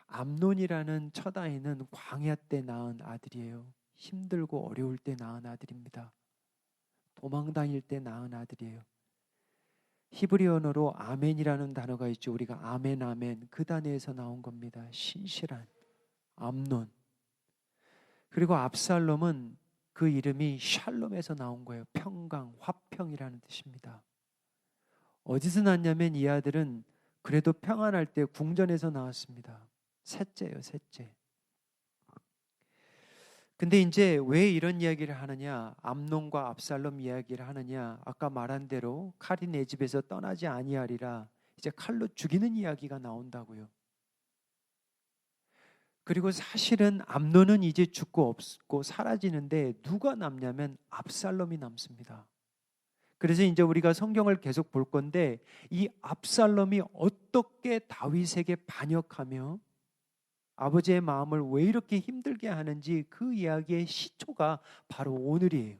암논이라는 첫 아이는 광야 때 낳은 아들이에요. 힘들고 어려울 때 낳은 아들입니다. 도망 다닐 때 낳은 아들이에요. 히브리어로 아멘이라는 단어가 있죠. 우리가 아멘 아멘 그 단어에서 나온 겁니다. 신실한 암논. 그리고 압살롬은 그 이름이 샬롬에서 나온 거예요. 평강, 화평이라는 뜻입니다. 어디서 났냐면 이 아들은 그래도 평안할 때 궁전에서 나왔습니다. 셋째예요, 셋째. 근데 이제 왜 이런 이야기를 하느냐? 암논과 압살롬 이야기를 하느냐? 아까 말한 대로 칼이 내 집에서 떠나지 아니하리라. 이제 칼로 죽이는 이야기가 나온다고요. 그리고 사실은 암논은 이제 죽고 없고 사라지는데 누가 남냐면 압살롬이 남습니다. 그래서 이제 우리가 성경을 계속 볼 건데 이 압살롬이 어떻게 다윗에게 반역하며 아버지의 마음을 왜 이렇게 힘들게 하는지 그 이야기의 시초가 바로 오늘이에요.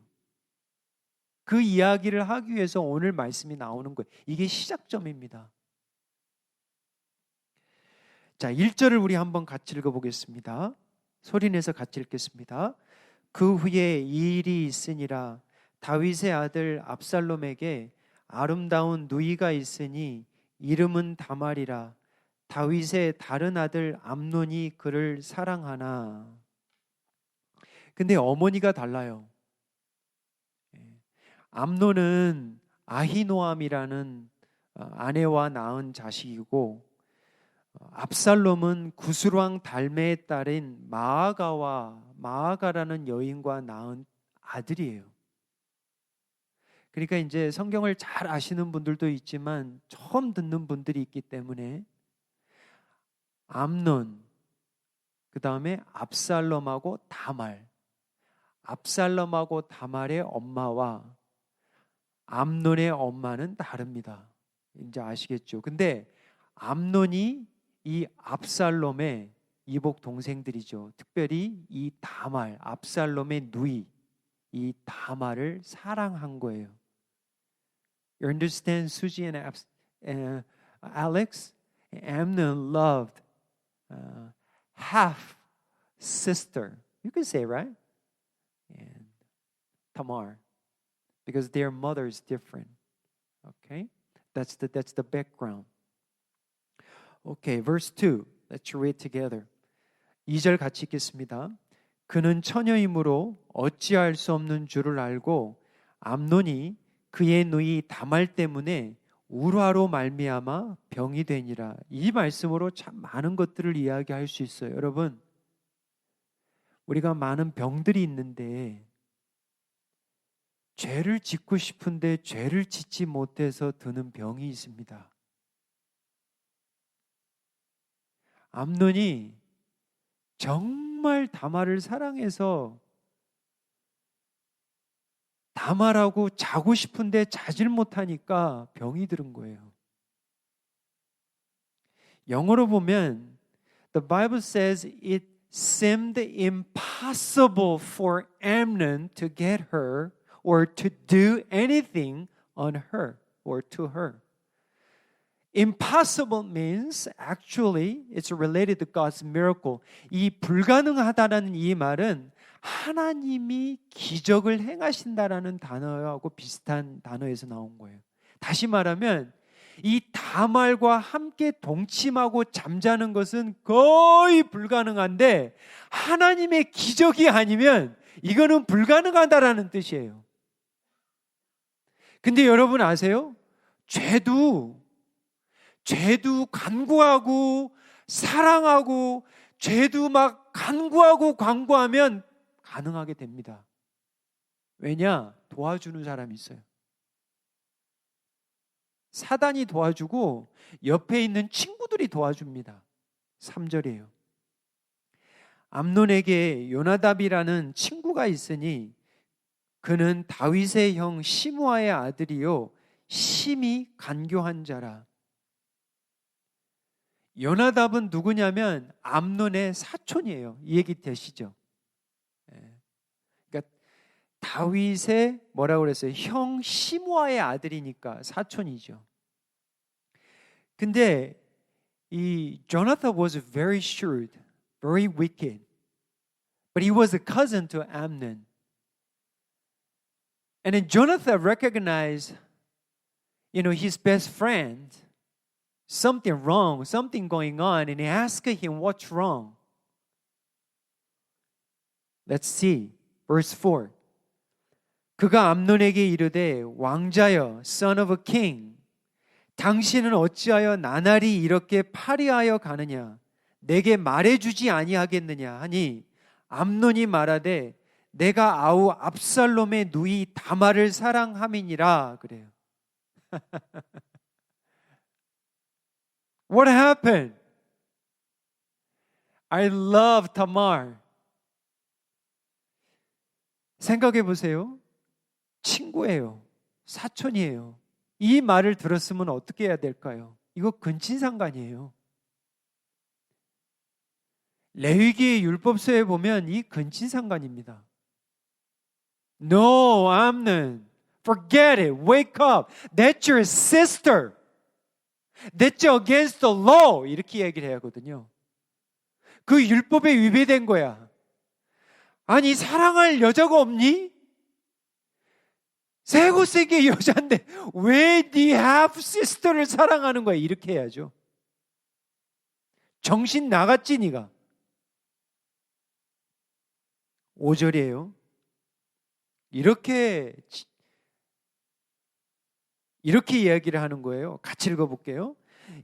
그 이야기를 하기 위해서 오늘 말씀이 나오는 거예요. 이게 시작점입니다. 자, 1절을 우리 한번 같이 읽어보겠습니다. 소리내서 같이 읽겠습니다. 그 후에 이 일이 있으니라. 다윗의 아들 압살롬에게 아름다운 누이가 있으니 이름은 다말이라. 다윗의 다른 아들 암논이 그를 사랑하나. 근데 어머니가 달라요. 암논은 아히노암이라는 아내와 낳은 자식이고, 압살롬은 구슬왕 달메의 딸인 마아가라는 여인과 낳은 아들이에요. 그러니까 이제 성경을 잘 아시는 분들도 있지만 처음 듣는 분들이 있기 때문에 암논, 그 다음에 압살롬하고 다말, 압살롬하고 다말의 엄마와 암논의 엄마는 다릅니다. 이제 아시겠죠? 근데 암논이 이 압살롬의 이복 동생들이죠. 특별히 이 다말, 압살롬의 누이, 이 다말을 사랑한 거예요. You understand, Susie and Alex? Amnon loved half sister. You could say, right? And Tamar, because their mother is different. Okay, that's the background. Okay, verse 2. Let's read together. 2절 같이 읽겠습니다. 그는 처녀이므로 어찌할 수 없는 줄을 알고 암논이 그의 누이 다말 때문에 울화로 말미암아 병이 되니라. 이 말씀으로 참 많은 것들을 이야기할 수 있어요. 여러분, 우리가 많은 병들이 있는데 죄를 짓고 싶은데 죄를 짓지 못해서 드는 병이 있습니다. 암논이 정말 다말을 사랑해서 다말하고 자고 싶은데 자질 못하니까 병이 들은 거예요. 영어로 보면 The Bible says it seemed impossible for Amnon to get her or to do anything on her or to her. Impossible means actually it's related to God's miracle. 이 불가능하다라는 이 말은 하나님이 기적을 행하신다라는 단어하고 비슷한 단어에서 나온 거예요. 다시 말하면 이 다말과 함께 동침하고 잠자는 것은 거의 불가능한데 하나님의 기적이 아니면 이거는 불가능하다라는 뜻이에요. 근데 여러분 아세요? 죄도 간구하고 사랑하고 죄도 막 간구하고 광고하면 가능하게 됩니다. 왜냐? 도와주는 사람이 있어요. 사단이 도와주고 옆에 있는 친구들이 도와줍니다. 3절이에요. 암논에게 요나답이라는 친구가 있으니 그는 다윗의 형 시므아의 아들이요 심히 간교한 자라. 요나답은 누구냐면 암논의 사촌이에요. 이 얘기 되시죠? 그러니까 다윗의 뭐라고 그랬어요? 형 시므아의 아들이니까 사촌이죠. 근데 이 Jonathan was very shrewd, very wicked, but he was a cousin to Amnon. And then Jonathan recognized, his best friend, something wrong, something going on, and he asked him, what's wrong? Let's see. Verse 4. 그가 암논에게 이르되 왕자여, son of a king, 당신은 어찌하여 나날이 이렇게 파리하여 가느냐? 내게 말해주지 아니하겠느냐 하니 암논이 말하되 내가 아우 압살롬의 누이 다말을 사랑함이니라 그래요. What happened? I love Tamar. 생각해 보세요. 친구예요. 사촌이에요. 이 말을 들었으면 어떻게 해야 될까요? 이거 근친상간이에요. 레위기의 율법서에 보면 이 근친상간입니다. No, Amnon, forget it. Wake up. That's your sister. That's against the law. 이렇게 얘기를 해야 하거든요. 그 율법에 위배된 거야. 아니, 사랑할 여자가 없니? 세고세계 여자인데 왜 네 half sister를 사랑하는 거야? 이렇게 해야죠. 정신 나갔지 네가. 5절이에요. 이렇게 이야기를 하는 거예요. 같이 읽어볼게요.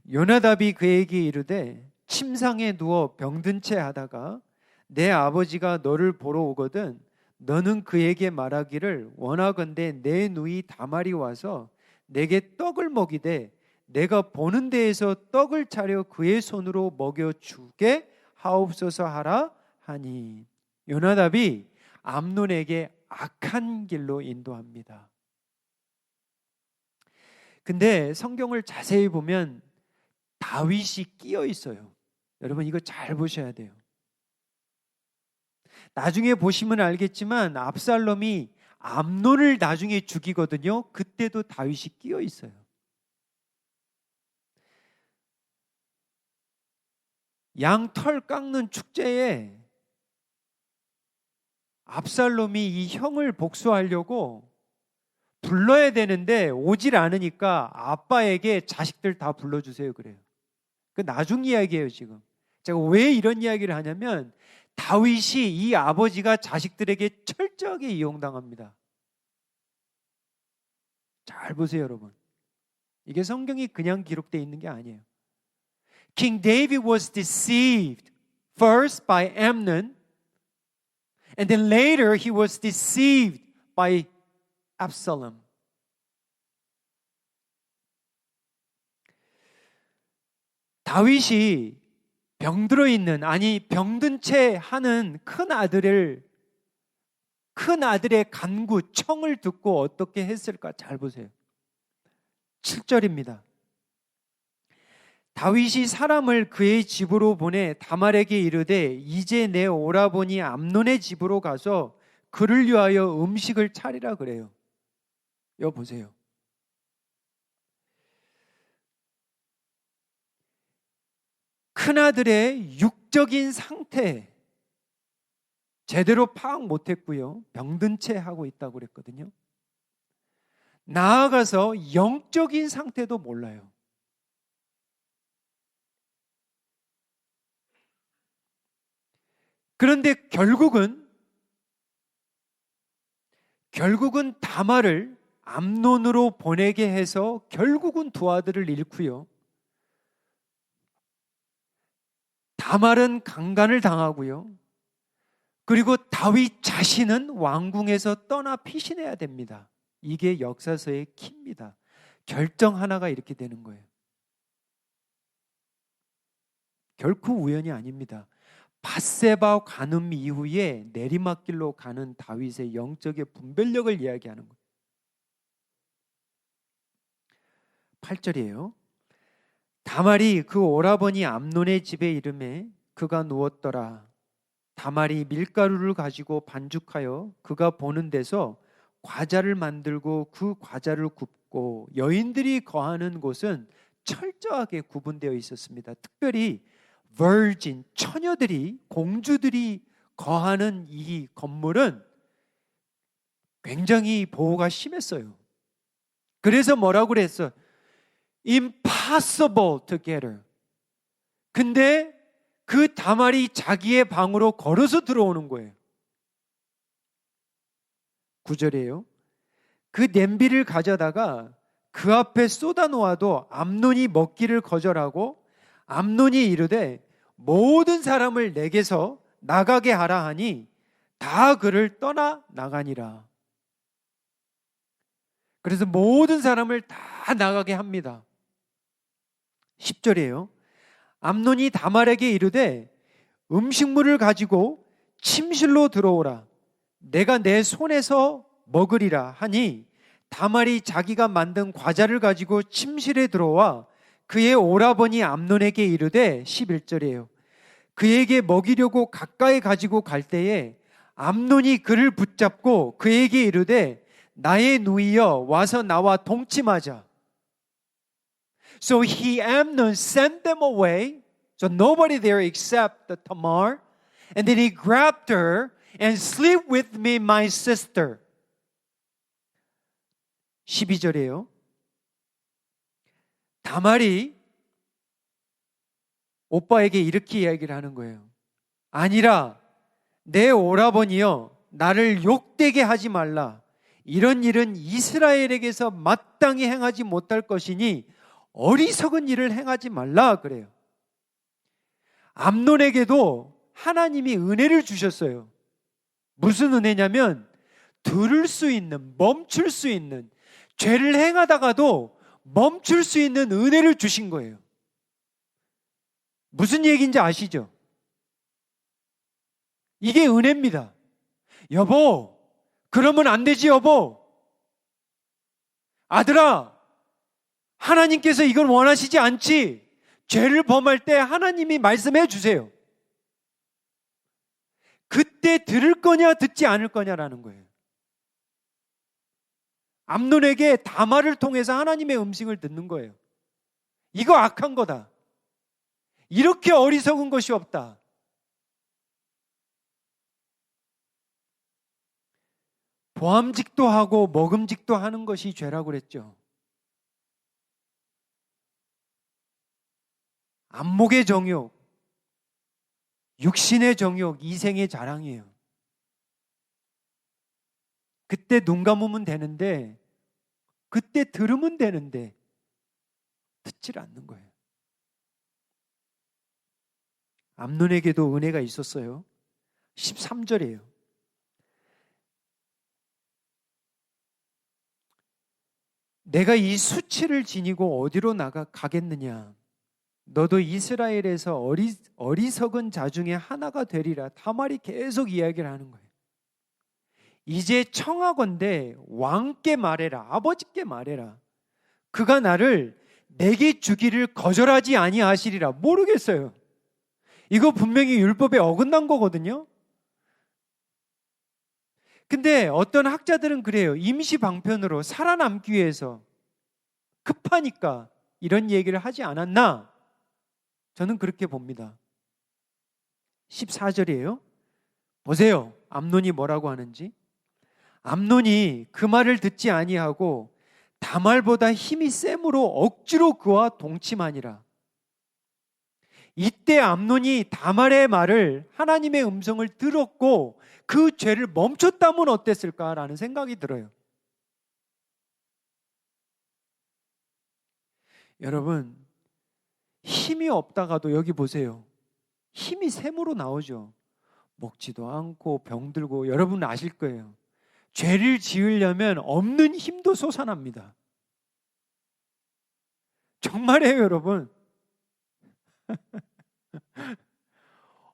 요나답이 그에게 이르되 침상에 누워 병든 채 하다가 내 아버지가 너를 보러 오거든 너는 그에게 말하기를 원하건대 내 누이 다말이 와서 내게 떡을 먹이되 내가 보는 데에서 떡을 차려 그의 손으로 먹여주게 하옵소서 하라 하니 요나답이 암논에게 악한 길로 인도합니다. 근데 성경을 자세히 보면 다윗이 끼어 있어요. 여러분 이거 잘 보셔야 돼요. 나중에 보시면 알겠지만 압살롬이 암논을 나중에 죽이거든요. 그때도 다윗이 끼어 있어요. 양 털 깎는 축제에 압살롬이 이 형을 복수하려고 불러야 되는데 오질 않으니까 아빠에게 자식들 다 불러주세요 그래요. 그 나중 이야기예요 지금. 제가 왜 이런 이야기를 하냐면 다윗이 이 아버지가 자식들에게 철저하게 이용당합니다. 잘 보세요 여러분. 이게 성경이 그냥 기록되어 있는 게 아니에요. King David was deceived first by Amnon and then later he was deceived by Absalom. 다윗이 병들어 있는 병든 채 하는 큰 아들의 간구 청을 듣고 어떻게 했을까 잘 보세요. 7절입니다. 다윗이 사람을 그의 집으로 보내 다말에게 이르되 이제 내 오라버니 암논의 집으로 가서 그를 위하여 음식을 차리라 그래요. 이거 보세요. 큰아들의 육적인 상태 제대로 파악 못했고요. 병든 채 하고 있다고 그랬거든요. 나아가서 영적인 상태도 몰라요. 그런데 결국은 다말을 암논으로 보내게 해서 결국은 두 아들을 잃고요. 다말은 강간을 당하고요. 그리고 다윗 자신은 왕궁에서 떠나 피신해야 됩니다. 이게 역사서의 키입니다. 결정 하나가 이렇게 되는 거예요. 결코 우연이 아닙니다. 밧세바 간음 이후에 내리막길로 가는 다윗의 영적의 분별력을 이야기하는 거예요. 8절이에요. 다말이 그 오라버니 암논의 집에 이르매 그가 누웠더라. 다말이 밀가루를 가지고 반죽하여 그가 보는 데서 과자를 만들고 그 과자를 굽고 여인들이 거하는 곳은 철저하게 구분되어 있었습니다. 특별히 virgin, 처녀들이, 공주들이 거하는 이 건물은 굉장히 보호가 심했어요. 그래서 뭐라고 그랬어? Impossible to get her. 근데 그 다말이 자기의 방으로 걸어서 들어오는 거예요. 9절이에요. 그 냄비를 가져다가 그 앞에 쏟아 놓아도 암논이 먹기를 거절하고 암논이 이르되 모든 사람을 내게서 나가게 하라 하니 다 그를 떠나 나가니라. 그래서 모든 사람을 다 나가게 합니다. 10절이에요. 암논이 다말에게 이르되 음식물을 가지고 침실로 들어오라. 내가 내 손에서 먹으리라 하니 다말이 자기가 만든 과자를 가지고 침실에 들어와 그의 오라버니 암논에게 이르되 11절이에요. 그에게 먹이려고 가까이 가지고 갈 때에 암논이 그를 붙잡고 그에게 이르되 나의 누이여 와서 나와 동침하자. So he Amnon sent them away. So nobody there except the Tamar. And then he grabbed her and sleep with me, my sister. 12절이에요. 다말이 오빠에게 이렇게 이야기를 하는 거예요. 아니라 내 오라버니여 나를 욕되게 하지 말라. 이런 일은 이스라엘에게서 마땅히 행하지 못할 것이니 어리석은 일을 행하지 말라 그래요. 암논에게도 하나님이 은혜를 주셨어요. 무슨 은혜냐면 들을 수 있는, 멈출 수 있는, 죄를 행하다가도 멈출 수 있는 은혜를 주신 거예요. 무슨 얘기인지 아시죠? 이게 은혜입니다. 여보, 그러면 안 되지 여보. 아들아, 하나님께서 이걸 원하시지 않지. 죄를 범할 때 하나님이 말씀해 주세요. 그때 들을 거냐 듣지 않을 거냐라는 거예요. 암논에게 다말을 통해서 하나님의 음성을 듣는 거예요. 이거 악한 거다. 이렇게 어리석은 것이 없다. 보암직도 하고 먹음직도 하는 것이 죄라고 그랬죠. 안목의 정욕, 육신의 정욕, 이생의 자랑이에요. 그때 눈 감으면 되는데, 그때 들으면 되는데 듣질 않는 거예요. 암논에게도 은혜가 있었어요. 13절이에요. 내가 이 수치를 지니고 어디로 가겠느냐? 너도 이스라엘에서 어리석은 자 중에 하나가 되리라. 다말이 계속 이야기를 하는 거예요. 이제 청하건대 왕께 말해라. 아버지께 말해라. 그가 나를 내게 주기를 거절하지 아니하시리라. 모르겠어요. 이거 분명히 율법에 어긋난 거거든요. 근데 어떤 학자들은 그래요. 임시 방편으로 살아남기 위해서 급하니까 이런 얘기를 하지 않았나? 저는 그렇게 봅니다. 14절이에요. 보세요. 암논이 뭐라고 하는지. 암논이 그 말을 듣지 아니하고 다말보다 힘이 셈으로 억지로 그와 동침하니라. 이때 암논이 다말의 말을, 하나님의 음성을 들었고 그 죄를 멈췄다면 어땠을까라는 생각이 들어요. 여러분, 힘이 없다가도 여기 보세요. 힘이 샘으로 나오죠. 먹지도 않고 병들고. 여러분 아실 거예요. 죄를 지으려면 없는 힘도 솟아납니다. 정말이에요, 여러분.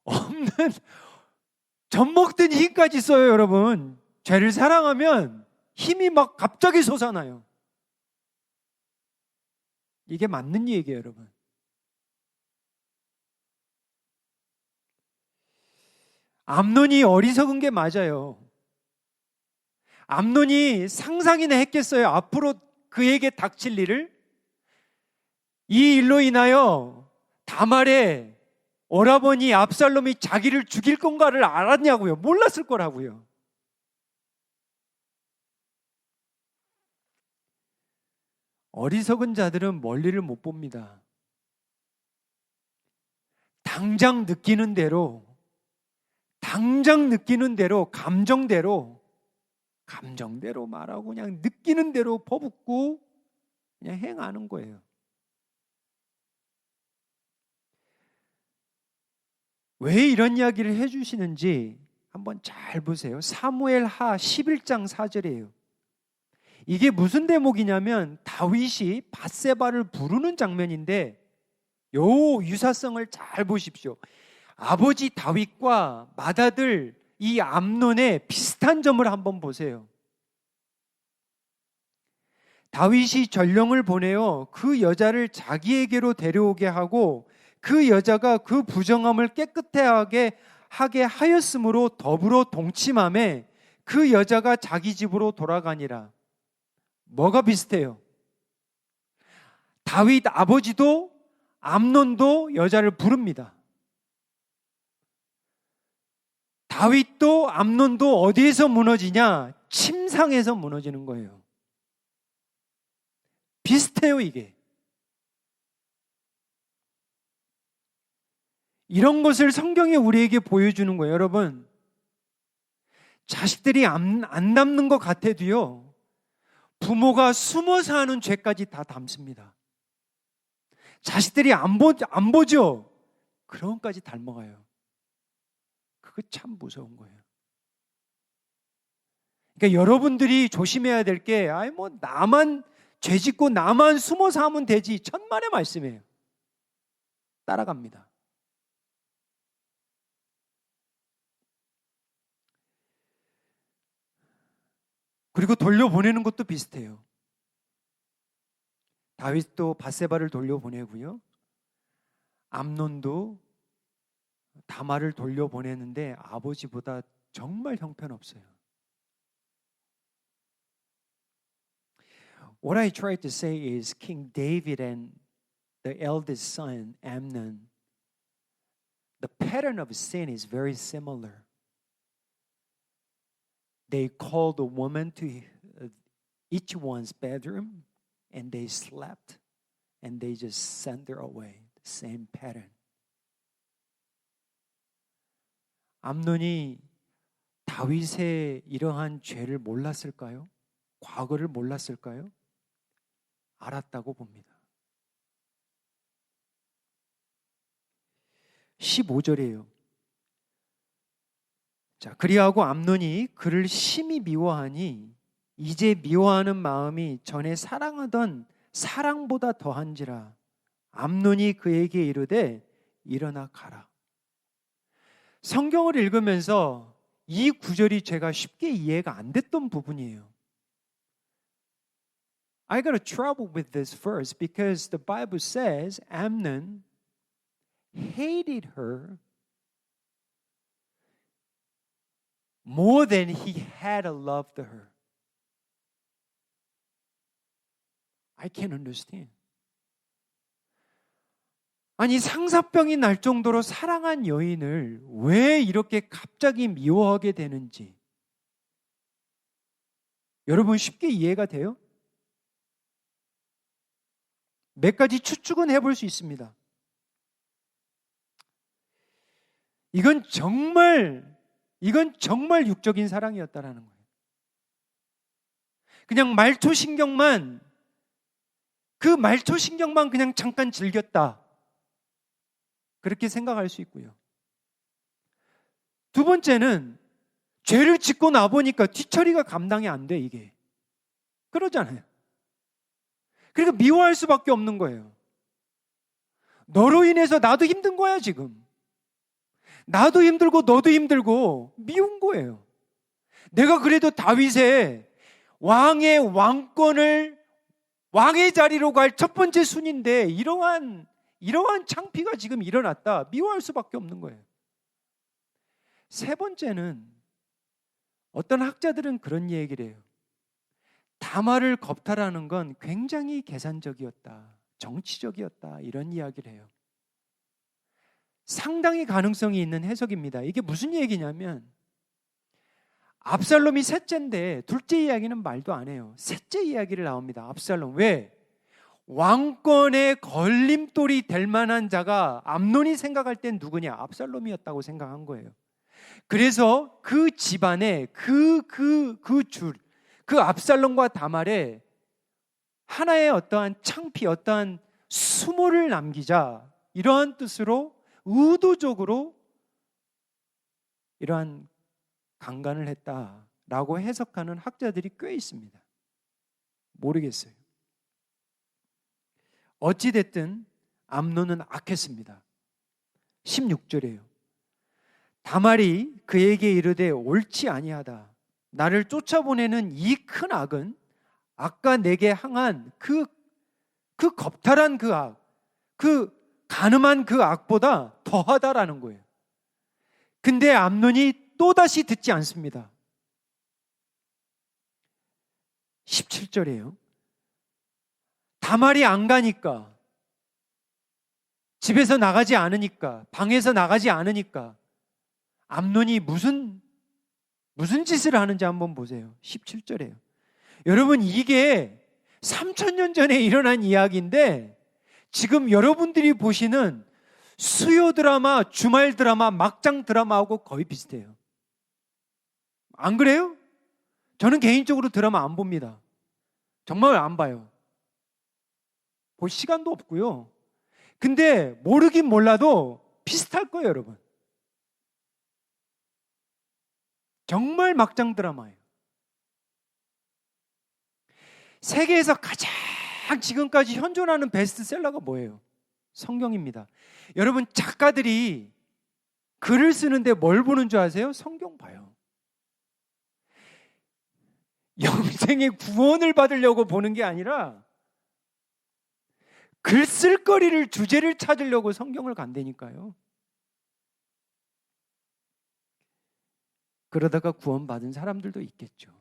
없는, 젖먹든 힘까지 써요, 여러분. 죄를 사랑하면 힘이 막 갑자기 솟아나요. 이게 맞는 얘기예요, 여러분. 암논이 어리석은 게 맞아요. 암논이 상상이나 했겠어요? 앞으로 그에게 닥칠 일을? 이 일로 인하여 다말의 오라버니 압살롬이 자기를 죽일 건가를 알았냐고요? 몰랐을 거라고요. 어리석은 자들은 멀리를 못 봅니다. 당장 느끼는 대로, 감정대로 말하고 그냥 느끼는 대로 퍼붓고 그냥 행하는 거예요. 왜 이런 이야기를 해주시는지 한번 잘 보세요. 사무엘하 11장 4절이에요. 이게 무슨 대목이냐면 다윗이 밧세바를 부르는 장면인데 요 유사성을 잘 보십시오. 아버지 다윗과 맏아들 이 암논의 비슷한 점을 한번 보세요. 다윗이 전령을 보내어 그 여자를 자기에게로 데려오게 하고 그 여자가 그 부정함을 깨끗하게 하게 하였으므로 더불어 동침함에 그 여자가 자기 집으로 돌아가니라. 뭐가 비슷해요? 다윗 아버지도 암논도 여자를 부릅니다. 다윗도 암논도 어디에서 무너지냐? 침상에서 무너지는 거예요. 비슷해요, 이게. 이런 것을 성경이 우리에게 보여주는 거예요. 여러분, 자식들이 안 담는 것 같아도요, 부모가 숨어서 하는 죄까지 다 담습니다. 자식들이 안 보죠? 그런 것까지 닮아가요. 그거 참 무서운 거예요. 그러니까 여러분들이 조심해야 될 게, 나만 죄 짓고 나만 숨어서 하면 되지. 천만의 말씀이에요. 따라갑니다. 그리고 돌려보내는 것도 비슷해요. 다윗도 밧세바를 돌려보내고요. 암논도 다말을 돌려보내는데 아버지보다 정말 형편없어요. What I tried to say is King David and the eldest son, Amnon, the pattern of sin is very similar. They called a woman to each one's bedroom and they slept and they just sent her away. The same pattern. 암논이 다윗의 이러한 죄를 몰랐을까요? 과거를 몰랐을까요? 알았다고 봅니다. 15절이에요. 자, 그리하고 암논이 그를 심히 미워하니 이제 미워하는 마음이 전에 사랑하던 사랑보다 더한지라. 암논이 그에게 이르되 일어나 가라. 성경을 읽으면서 이 구절이 제가 쉽게 이해가 안 됐던 부분이에요. I got a trouble with this verse because the Bible says Amnon hated her more than he had loved her. I can't understand. 아니, 상사병이 날 정도로 사랑한 여인을 왜 이렇게 갑자기 미워하게 되는지 여러분 쉽게 이해가 돼요? 몇 가지 추측은 해볼 수 있습니다. 이건 정말 육적인 사랑이었다라는 거예요. 그냥 말초신경만 그냥 잠깐 즐겼다. 그렇게 생각할 수 있고요. 두 번째는 죄를 짓고 나보니까 뒤처리가 감당이 안 돼, 이게. 그러잖아요. 그러니까 미워할 수밖에 없는 거예요. 너로 인해서 나도 힘든 거야, 지금. 나도 힘들고 너도 힘들고 미운 거예요. 내가 그래도 다윗의 왕의 자리로 갈 첫 번째 순인데 이러한 창피가 지금 일어났다. 미워할 수밖에 없는 거예요. 세 번째는 어떤 학자들은 그런 얘기를 해요. 다말을 겁탈하는 건 굉장히 계산적이었다. 정치적이었다. 이런 이야기를 해요. 상당히 가능성이 있는 해석입니다. 이게 무슨 얘기냐면 압살롬이 셋째인데 둘째 이야기는 말도 안 해요. 셋째 이야기를 나옵니다. 압살롬. 왜? 왕권의 걸림돌이 될 만한 자가 암논이 생각할 땐 누구냐? 압살롬이었다고 생각한 거예요. 그래서 그 집안에 그 압살롬과 다말에 하나의 어떠한 창피, 어떠한 수모를 남기자, 이러한 뜻으로 의도적으로 이러한 강간을 했다라고 해석하는 학자들이 꽤 있습니다. 모르겠어요. 어찌됐든 암논은 악했습니다. 16절이에요. 다말이 그에게 이르되 옳지 아니하다. 나를 쫓아보내는 이 큰 악은 아까 내게 항한 그 겁탈한 그 악, 그 간음한 그 악보다 더하다라는 거예요. 근데 암논이 또다시 듣지 않습니다. 17절이에요. 다말이 안 가니까, 집에서 나가지 않으니까, 방에서 나가지 않으니까 암논이 무슨 짓을 하는지 한번 보세요. 17절이에요. 여러분, 이게 3000년 전에 일어난 이야기인데 지금 여러분들이 보시는 수요 드라마, 주말 드라마, 막장 드라마하고 거의 비슷해요. 안 그래요? 저는 개인적으로 드라마 안 봅니다. 정말 안 봐요. 볼 시간도 없고요. 근데 모르긴 몰라도 비슷할 거예요, 여러분. 정말 막장 드라마예요. 세계에서 가장 지금까지 현존하는 베스트셀러가 뭐예요? 성경입니다. 여러분, 작가들이 글을 쓰는데 뭘 보는 줄 아세요? 성경 봐요. 영생의 구원을 받으려고 보는 게 아니라 글 쓸 거리를, 주제를 찾으려고 성경을 간다니까요. 그러다가 구원받은 사람들도 있겠죠.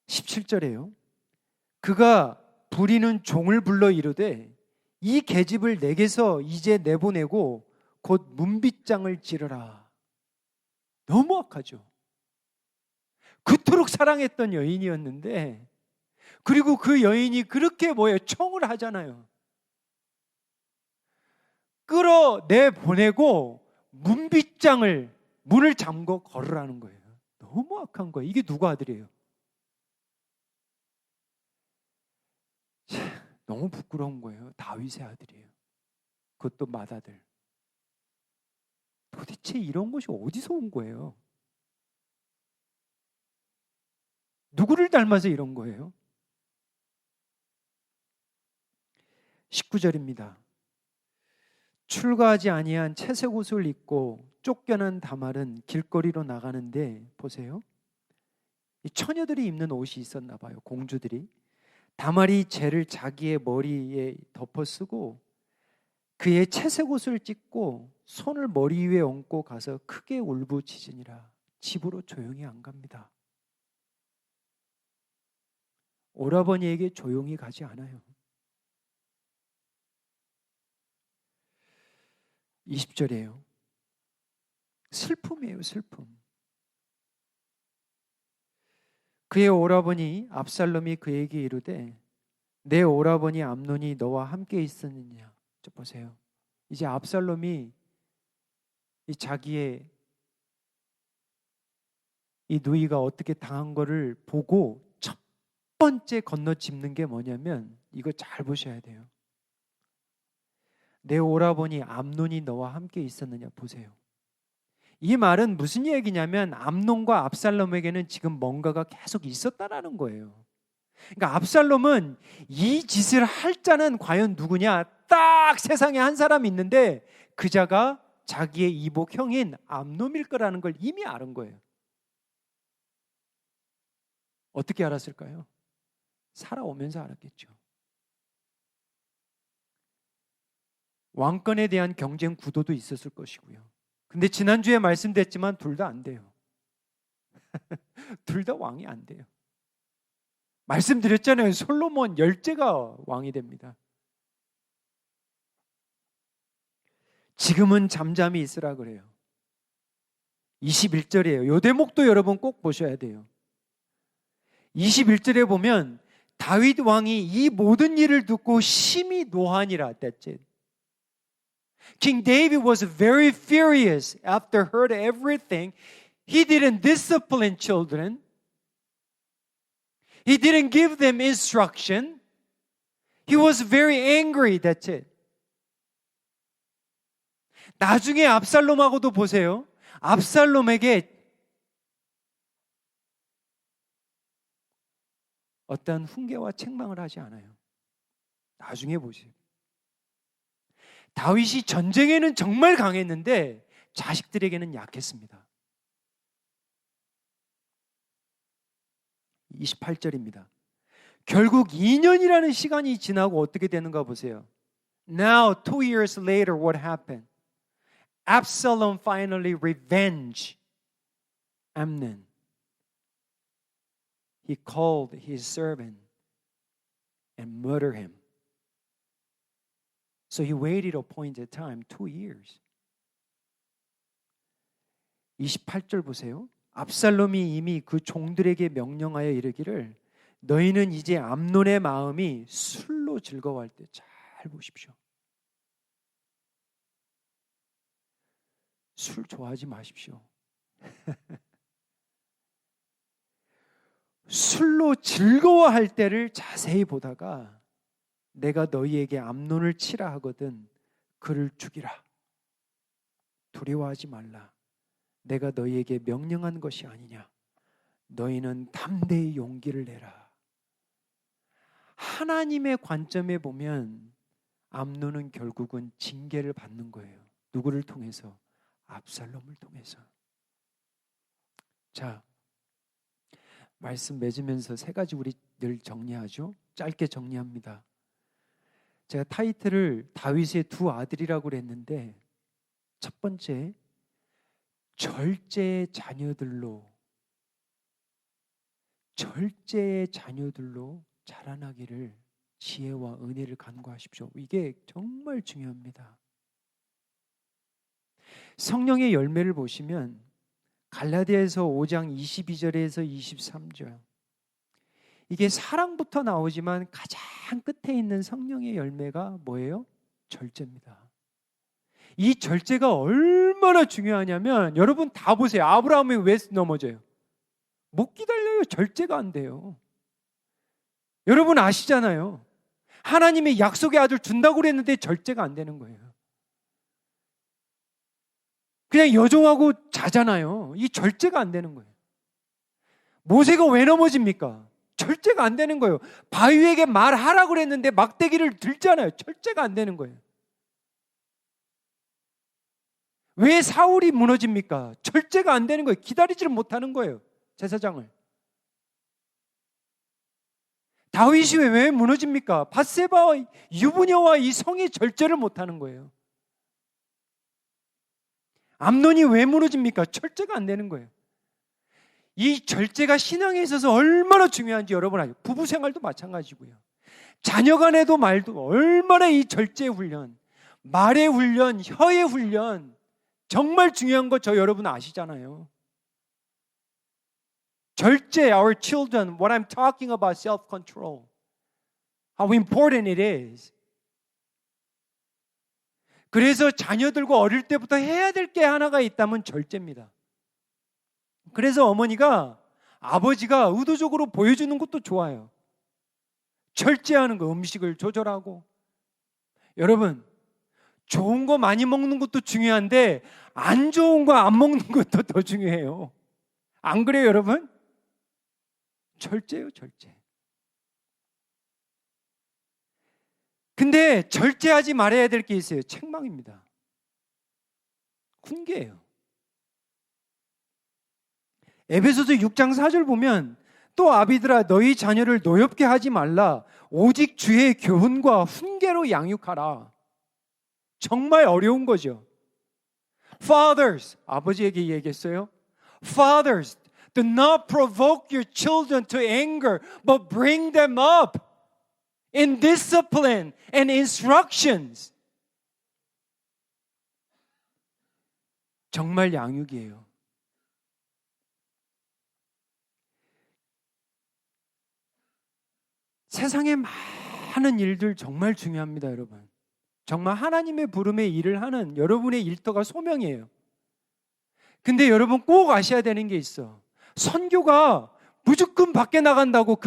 17절에요. 그가 부리는 종을 불러 이르되 이 계집을 내게서 이제 내보내고 곧 문빗장을 찌르라. 너무 악하죠. 그토록 사랑했던 여인이었는데, 그리고 그 여인이 그렇게 청을 하잖아요. 끌어내보내고 문을 잠궈 걸으라는 거예요. 너무 악한 거예요. 이게 누구 아들이에요? 너무 부끄러운 거예요. 다윗의 아들이에요. 그것도 맏아들. 도대체 이런 것이 어디서 온 거예요? 누구를 닮아서 이런 거예요? 19절입니다. 출가하지 아니한 채색 옷을 입고 쫓겨난 다말은 길거리로 나가는데, 보세요. 이 처녀들이 입는 옷이 있었나 봐요. 공주들이. 다말이 재를 자기의 머리에 덮어 쓰고 그의 채색 옷을 찢고 손을 머리 위에 얹고 가서 크게 울부짖으니라. 집으로 조용히 안 갑니다. 오라버니에게 조용히 가지 않아요. 20절이에요. 슬픔이에요, 슬픔. 그의 오라버니 압살롬이 그에게 이르되 내 오라버니 암논이 너와 함께 있었느냐. 보세요. 이제 압살롬이 이 자기의 이 누이가 어떻게 당한 거를 보고 첫 번째 건너짚는 게 뭐냐면, 이거 잘 보셔야 돼요. 내 오라버니 암논이 너와 함께 있었느냐. 보세요. 이 말은 무슨 얘기냐면 암논과 압살롬에게는 지금 뭔가가 계속 있었다라는 거예요. 그러니까 압살롬은 이 짓을 할 자는 과연 누구냐? 딱 세상에 한 사람 있는데 그 자가 자기의 이복 형인 암논일 거라는 걸 이미 아는 거예요. 어떻게 알았을까요? 살아오면서 알았겠죠. 왕권에 대한 경쟁 구도도 있었을 것이고요. 근데 지난주에 말씀드렸지만 둘 다 안 돼요. 둘 다 왕이 안 돼요. 말씀드렸잖아요. 솔로몬 10제가 왕이 됩니다. 지금은 잠잠히 있으라 그래요. 21절이에요. 이 대목도 여러분 꼭 보셔야 돼요. 21절에 보면 다윗 왕이 이 모든 일을 듣고 심히 노하니라. That's it. King David was very furious after heard everything. He didn't discipline children. He didn't give them instruction. He was very angry. That's it. 나중에 압살롬하고도 보세요. 압살롬에게 어떠한 훈계와 책망을 하지 않아요. 나중에 보세요. 다윗이 전쟁에는 정말 강했는데 자식들에게는 약했습니다. 28절입니다. 결국 2년이라는 시간이 지나고 어떻게 되는가 보세요. Now, 2 years later, what happened? Absalom finally revenged Amnon. He called his servant and murdered him. So he waited appointed time, 2 years. 28절 보세요. 압살롬이 이미 그 종들에게 명령하여 이르기를 너희는 이제 암논의 마음이 술로 즐거워할 때 잘 보십시오. 술 좋아하지 마십시오. 술로 즐거워할 때를 자세히 보다가 내가 너희에게 암논을 치라 하거든 그를 죽이라. 두려워하지 말라. 내가 너희에게 명령한 것이 아니냐. 너희는 담대히 용기를 내라. 하나님의 관점에 보면 암논은 결국은 징계를 받는 거예요. 누구를 통해서? 압살롬을 통해서. 자, 말씀 맺으면서 3가지 우리 늘 정리하죠. 짧게 정리합니다. 제가 타이틀을 다윗의 2 아들이라고 그랬는데 첫 번째, 절제의 자녀들로 자라나기를 지혜와 은혜를 간구하십시오. 이게 정말 중요합니다. 성령의 열매를 보시면 갈라디아서 5장 22절에서 23절 이게 사랑부터 나오지만 가장 끝에 있는 성령의 열매가 뭐예요? 절제입니다. 이 절제가 얼마나 중요하냐면 여러분 다 보세요. 아브라함이 왜 넘어져요? 못 기다려요. 절제가 안 돼요. 여러분 아시잖아요. 하나님의 약속의 아들 준다고 그랬는데 절제가 안 되는 거예요. 그냥 여종하고 자잖아요. 이 절제가 안 되는 거예요. 모세가 왜 넘어집니까? 절제가 안 되는 거예요. 바위에게 말하라고 그랬는데 막대기를 들잖아요. 절제가 안 되는 거예요. 왜 사울이 무너집니까? 절제가 안 되는 거예요. 기다리지를 못하는 거예요. 제사장을. 다윗이 왜 무너집니까? 밧세바와 유부녀와 이 성이 절제를 못하는 거예요. 암논이 왜 무너집니까? 절제가 안 되는 거예요. 이 절제가 신앙에 있어서 얼마나 중요한지 여러분 아시죠? 부부 생활도 마찬가지고요. 자녀 간에도 말도 얼마나 이 절제 훈련, 말의 훈련, 혀의 훈련 정말 중요한 거 저 여러분 아시잖아요. 절제, our children, what I'm talking about self-control. How important it is. 그래서 자녀들과 어릴 때부터 해야 될 게 하나가 있다면 절제입니다. 그래서 어머니가 아버지가 의도적으로 보여주는 것도 좋아요. 절제하는 거, 음식을 조절하고. 여러분, 좋은 거 많이 먹는 것도 중요한데 안 좋은 거 안 먹는 것도 더 중요해요. 안 그래요, 여러분? 절제예요, 절제. 근데 절제하지 말아야 될 게 있어요. 책망입니다. 훈계예요. 에베소서 6장 4절 보면 또 아비들아 너희 자녀를 노엽게 하지 말라. 오직 주의 교훈과 훈계로 양육하라. 정말 어려운 거죠. Fathers, 아버지에게 얘기했어요. Fathers, Do not provoke your children to anger, but bring them up in discipline and instructions. 정말 양육이에요. 세상에 많은 일들 정말 중요합니다, 여러분. 정말 하나님의 부름의 일을 하는 여러분의 일터가 소명이에요. 근데 여러분 꼭 아셔야 되는 게 있어. 선교가 무조건 밖에 나간다고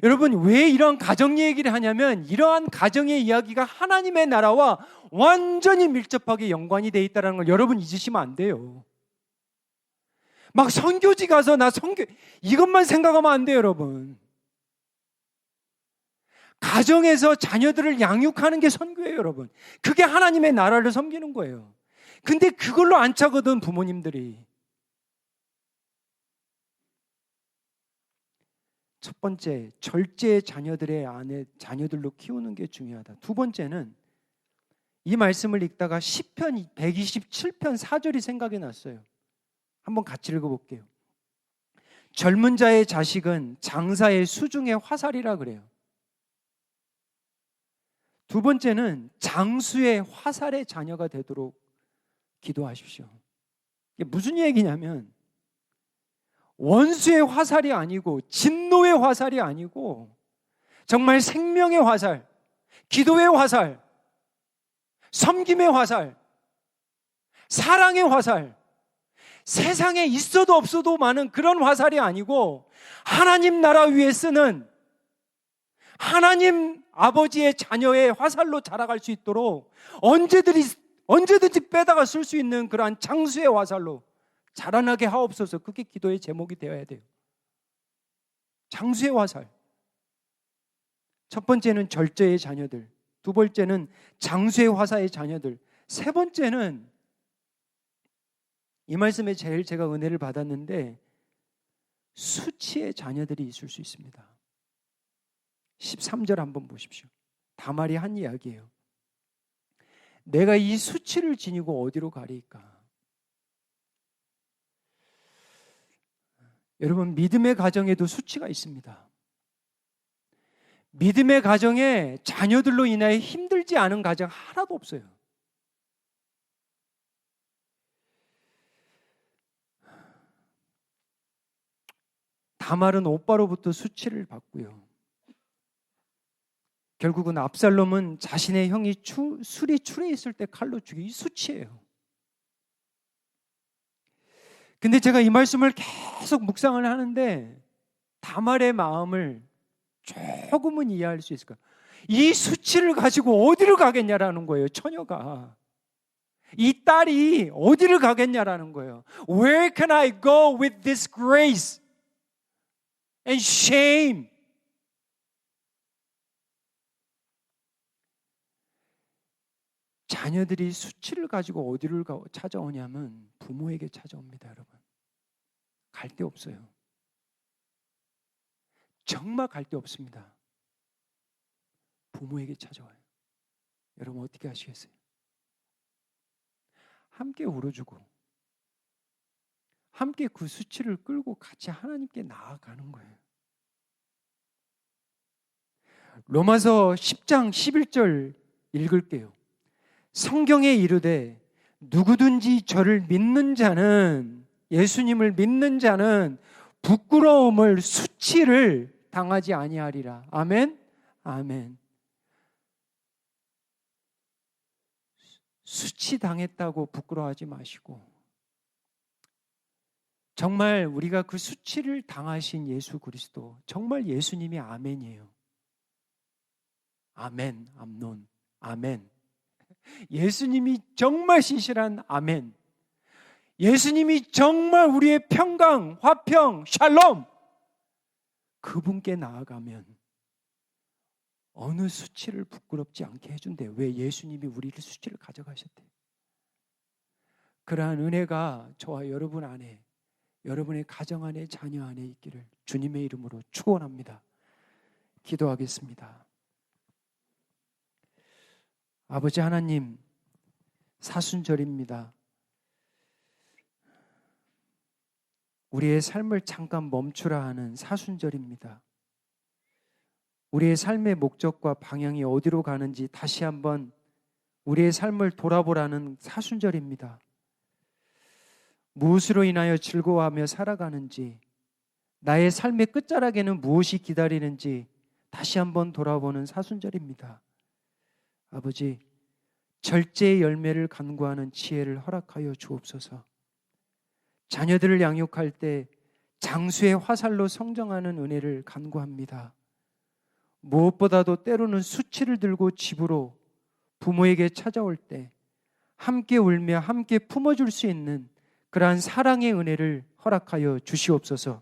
여러분 왜 이런 가정 얘기를 하냐면 이러한 가정의 이야기가 하나님의 나라와 완전히 밀접하게 연관이 돼 있다는 걸 여러분 잊으시면 안 돼요. 막 선교지 가서 이것만 생각하면 안 돼요, 여러분. 가정에서 자녀들을 양육하는 게 선교예요, 여러분. 그게 하나님의 나라를 섬기는 거예요. 근데 그걸로 안 차거든, 부모님들이. 첫 번째, 절제 자녀들의 자녀들로 키우는 게 중요하다. 두 번째는 이 말씀을 읽다가 시편 127편 4절이 생각이 났어요. 한번 같이 읽어볼게요. 젊은 자의 자식은 장사의 수중의 화살이라 그래요. 두 번째는 장수의 화살의 자녀가 되도록 기도하십시오. 이게 무슨 얘기냐면 원수의 화살이 아니고 진노의 화살이 아니고 정말 생명의 화살, 기도의 화살, 섬김의 화살, 사랑의 화살, 세상에 있어도 없어도 많은 그런 화살이 아니고 하나님 나라 위에 쓰는 하나님 아버지의 자녀의 화살로 자라갈 수 있도록 언제든지 빼다가 쓸 수 있는 그러한 장수의 화살로 자라나게 하옵소서. 그게 기도의 제목이 되어야 돼요. 장수의 화살. 첫 번째는 절제의 자녀들, 두 번째는 장수의 화살의 자녀들, 세 번째는 이 말씀에 제일 제가 은혜를 받았는데 수치의 자녀들이 있을 수 있습니다. 13절 한번 보십시오. 다말이 한 이야기예요. 내가 이 수치를 지니고 어디로 가리까? 여러분, 믿음의 가정에도 수치가 있습니다. 믿음의 가정에 자녀들로 인하여 힘들지 않은 가정 하나도 없어요. 다말은 오빠로부터 수치를 받고요. 결국은 압살롬은 자신의 형이 술이 출해 있을 때 칼로 죽이 수치예요. 근데 제가 이 말씀을 계속 묵상을 하는데 다말의 마음을 조금은 이해할 수 있을까? 이 수치를 가지고 어디를 가겠냐라는 거예요, 처녀가. 이 딸이 어디를 가겠냐라는 거예요. Where can I go with this grace and shame? 자녀들이 수치를 가지고 어디를 찾아오냐면 부모에게 찾아옵니다, 여러분. 갈 데 없어요. 정말 갈 데 없습니다. 부모에게 찾아와요. 여러분 어떻게 하시겠어요? 함께 울어주고 함께 그 수치를 끌고 같이 하나님께 나아가는 거예요. 로마서 10장 11절 읽을게요. 성경에 이르되 누구든지 저를 믿는 자는, 예수님을 믿는 자는 부끄러움을, 수치를 당하지 아니하리라. 아멘? 아멘. 수치 당했다고 부끄러워하지 마시고 정말 우리가 그 수치를 당하신 예수 그리스도, 정말 예수님이 아멘이에요. 아멘, 암논, 아멘. 예수님이 정말 신실한 아멘. 예수님이 정말 우리의 평강, 화평, 샬롬. 그분께 나아가면 어느 수치를 부끄럽지 않게 해준대요. 왜? 예수님이 우리를 수치를 가져가셨대요. 그러한 은혜가 저와 여러분 안에, 여러분의 가정 안에, 자녀 안에 있기를 주님의 이름으로 축원합니다. 기도하겠습니다. 아버지 하나님, 사순절입니다. 우리의 삶을 잠깐 멈추라 하는 사순절입니다. 우리의 삶의 목적과 방향이 어디로 가는지 다시 한번 우리의 삶을 돌아보라는 사순절입니다. 무엇으로 인하여 즐거워하며 살아가는지, 나의 삶의 끝자락에는 무엇이 기다리는지 다시 한번 돌아보는 사순절입니다. 아버지, 절제의 열매를 간구하는 지혜를 허락하여 주옵소서. 자녀들을 양육할 때 장수의 화살로 성장하는 은혜를 간구합니다. 무엇보다도 때로는 수치를 들고 집으로 부모에게 찾아올 때 함께 울며 함께 품어줄 수 있는 그러한 사랑의 은혜를 허락하여 주시옵소서.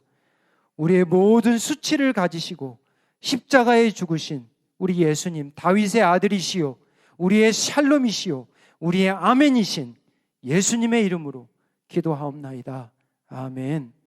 우리의 모든 수치를 가지시고 십자가에 죽으신 우리 예수님, 다윗의 아들이시요 우리의 샬롬이시요 우리의 아멘이신 예수님의 이름으로 기도하옵나이다. 아멘.